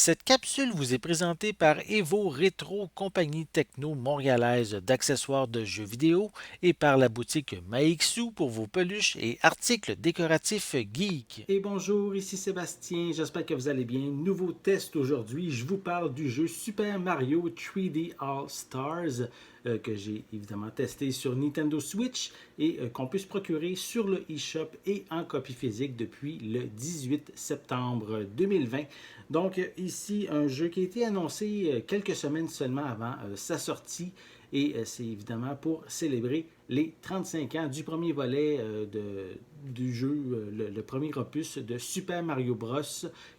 Cette capsule vous est présentée par Evo Rétro, compagnie techno montréalaise d'accessoires de jeux vidéo, et par la boutique Maixu pour vos peluches et articles décoratifs geek. Et bonjour, ici Sébastien, j'espère que vous allez bien. Nouveau test aujourd'hui, je vous parle du jeu Super Mario 3D All Stars que j'ai évidemment testé sur Nintendo Switch et qu'on peut se procurer sur le eShop et en copie physique depuis le 18 septembre 2020. Donc ici, un jeu qui a été annoncé quelques semaines seulement avant sa sortie et c'est évidemment pour célébrer les 35 ans du premier volet du jeu, le premier opus de Super Mario Bros.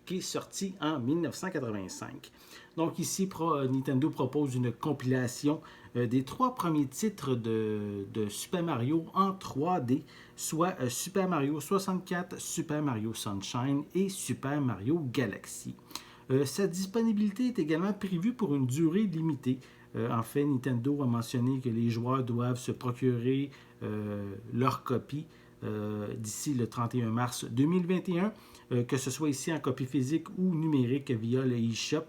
Qui est sorti en 1985. Donc ici, Nintendo propose une compilation des trois premiers titres de Super Mario en 3D, soit Super Mario 64, Super Mario Sunshine et Super Mario Galaxy. Sa disponibilité est également prévue pour une durée limitée. En fait, Nintendo a mentionné que les joueurs doivent se procurer leur copie d'ici le 31 mars 2021, que ce soit ici en copie physique ou numérique via le eShop.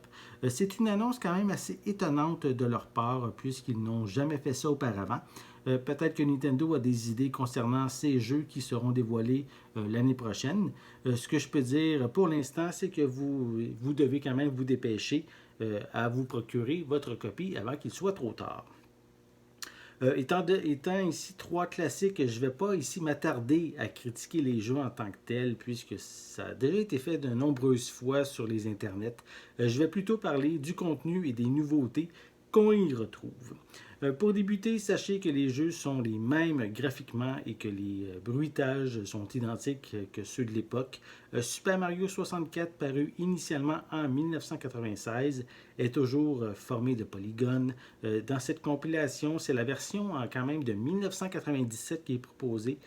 C'est une annonce quand même assez étonnante de leur part, puisqu'ils n'ont jamais fait ça auparavant. Peut-être que Nintendo a des idées concernant ces jeux qui seront dévoilés l'année prochaine. Ce que je peux dire pour l'instant, c'est que vous devez quand même vous dépêcher à vous procurer votre copie avant qu'il soit trop tard. Étant ici trois classiques, je ne vais pas ici m'attarder à critiquer les jeux en tant que tels, puisque ça a déjà été fait de nombreuses fois sur les internets. Je vais plutôt parler du contenu et des nouveautés qu'on y retrouve. Pour débuter, sachez que les jeux sont les mêmes graphiquement et que les bruitages sont identiques que ceux de l'époque. Super Mario 64, paru initialement en 1996, est toujours formé de polygones. Dans cette compilation, c'est la version quand même de 1997 qui est proposée.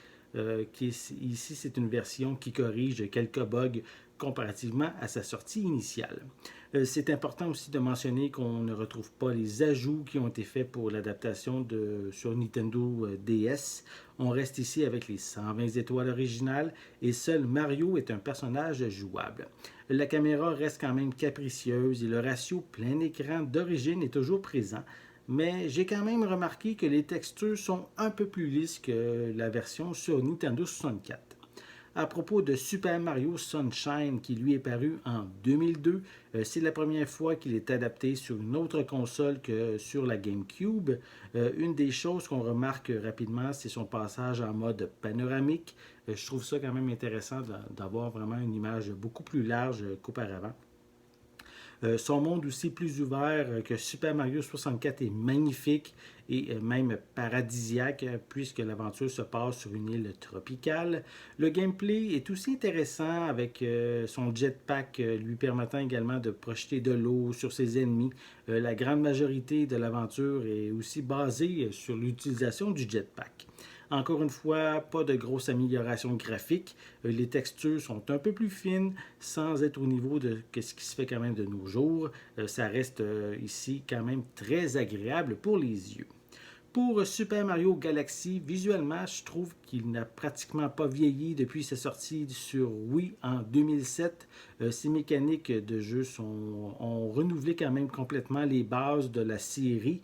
Ici, c'est une version qui corrige quelques bugs comparativement à sa sortie initiale. C'est important aussi de mentionner qu'on ne retrouve pas les ajouts qui ont été faits pour l'adaptation sur Nintendo DS. On reste ici avec les 120 étoiles originales et seul Mario est un personnage jouable. La caméra reste quand même capricieuse et le ratio plein écran d'origine est toujours présent, mais j'ai quand même remarqué que les textures sont un peu plus lisses que la version sur Nintendo 64. À propos de Super Mario Sunshine, qui lui est paru en 2002, c'est la première fois qu'il est adapté sur une autre console que sur la GameCube. Une des choses qu'on remarque rapidement, c'est son passage en mode panoramique. Je trouve ça quand même intéressant d'avoir vraiment une image beaucoup plus large qu'auparavant. Son monde aussi plus ouvert que Super Mario 64 est magnifique et même paradisiaque puisque l'aventure se passe sur une île tropicale. Le gameplay est aussi intéressant avec son jetpack lui permettant également de projeter de l'eau sur ses ennemis. La grande majorité de l'aventure est aussi basée sur l'utilisation du jetpack. Encore une fois, pas de grosse amélioration graphique. Les textures sont un peu plus fines sans être au niveau de ce qui se fait quand même de nos jours. Ça reste ici quand même très agréable pour les yeux. Pour Super Mario Galaxy, visuellement, je trouve qu'il n'a pratiquement pas vieilli depuis sa sortie sur Wii en 2007. Ses mécaniques de jeu ont renouvelé quand même complètement les bases de la série,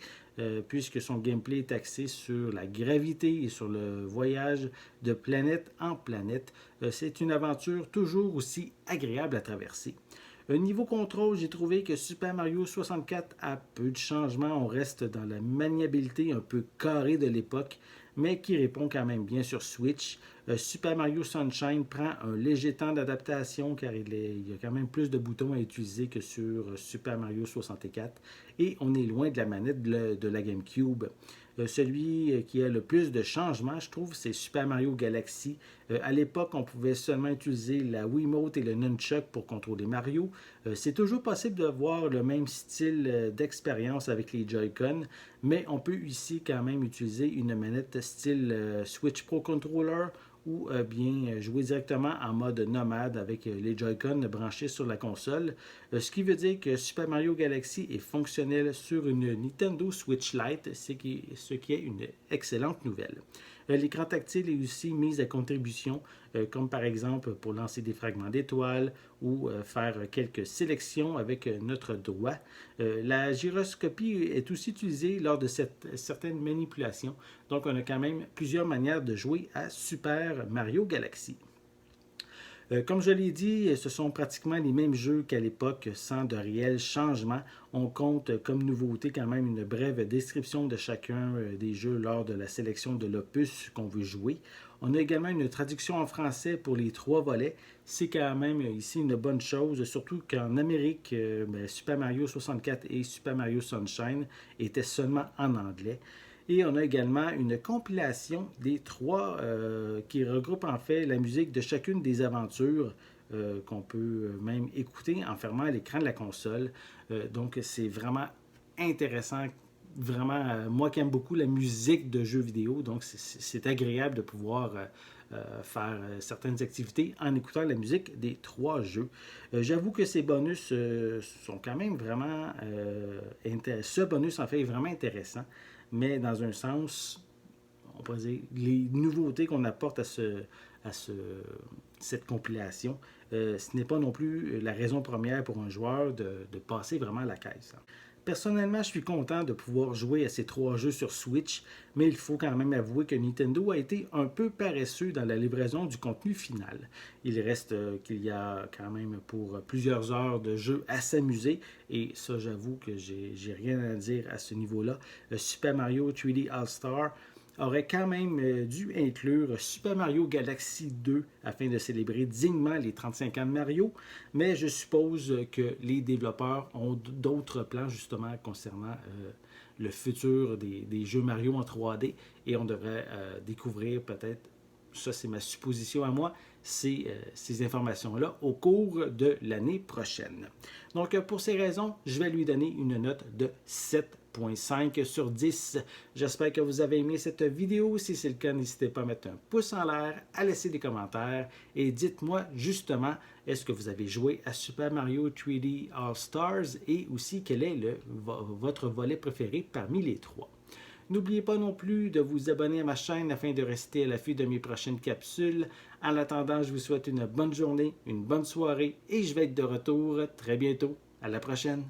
puisque son gameplay est axé sur la gravité et sur le voyage de planète en planète. C'est une aventure toujours aussi agréable à traverser. Niveau contrôle, j'ai trouvé que Super Mario 64 a peu de changements. On reste dans la maniabilité un peu carrée de l'époque, mais qui répond quand même bien sur Switch. Super Mario Sunshine prend un léger temps d'adaptation car il y a quand même plus de boutons à utiliser que sur Super Mario 64 et on est loin de la manette de la GameCube. Celui qui a le plus de changements, je trouve, c'est Super Mario Galaxy. À l'époque, on pouvait seulement utiliser la Wiimote et le Nunchuck pour contrôler Mario. C'est toujours possible de voir le même style d'expérience avec les Joy-Con, mais on peut ici quand même utiliser une manette style Switch Pro Controller ou bien jouer directement en mode nomade avec les Joy-Con branchés sur la console. Ce qui veut dire que Super Mario Galaxy est fonctionnel sur une Nintendo Switch Lite, ce qui est une excellente nouvelle. L'écran tactile est aussi mis à contribution, comme par exemple pour lancer des fragments d'étoiles ou faire quelques sélections avec notre doigt. La gyroscopie est aussi utilisée lors de certaines manipulations. Donc, on a quand même plusieurs manières de jouer à Super Mario Galaxy. Comme je l'ai dit, ce sont pratiquement les mêmes jeux qu'à l'époque, sans de réels changements. On compte comme nouveauté quand même une brève description de chacun des jeux lors de la sélection de l'opus qu'on veut jouer. On a également une traduction en français pour les 3 volets. C'est quand même ici une bonne chose, surtout qu'en Amérique, Super Mario 64 et Super Mario Sunshine étaient seulement en anglais. Et on a également une compilation des 3 qui regroupe en fait la musique de chacune des aventures qu'on peut même écouter en fermant l'écran de la console. Donc c'est vraiment intéressant. Vraiment, moi qui aime beaucoup la musique de jeux vidéo, donc c'est agréable de pouvoir faire certaines activités en écoutant la musique des 3 jeux. J'avoue que ces bonus sont quand même vraiment ce bonus en fait est vraiment intéressant, mais dans un sens, on peut dire, les nouveautés qu'on apporte cette compilation, ce n'est pas non plus la raison première pour un joueur de passer vraiment à la caisse. Personnellement, je suis content de pouvoir jouer à ces 3 jeux sur Switch, mais il faut quand même avouer que Nintendo a été un peu paresseux dans la livraison du contenu final. Il reste qu'il y a quand même pour plusieurs heures de jeu à s'amuser, et ça, j'avoue que j'ai rien à dire à ce niveau-là. Super Mario 3D All-Star aurait quand même dû inclure Super Mario Galaxy 2 afin de célébrer dignement les 35 ans de Mario, mais je suppose que les développeurs ont d'autres plans justement concernant le futur des jeux Mario en 3D et on devrait découvrir peut-être, ça c'est ma supposition à moi, ces informations-là au cours de l'année prochaine. Donc pour ces raisons, je vais lui donner une note de 7,5 sur 10. J'espère que vous avez aimé cette vidéo. Si c'est le cas, n'hésitez pas à mettre un pouce en l'air, à laisser des commentaires et dites-moi justement, est-ce que vous avez joué à Super Mario 3D All Stars et aussi quel est votre volet préféré parmi les 3. N'oubliez pas non plus de vous abonner à ma chaîne afin de rester à l'affût de mes prochaines capsules. En attendant, je vous souhaite une bonne journée, une bonne soirée et je vais être de retour très bientôt. À la prochaine!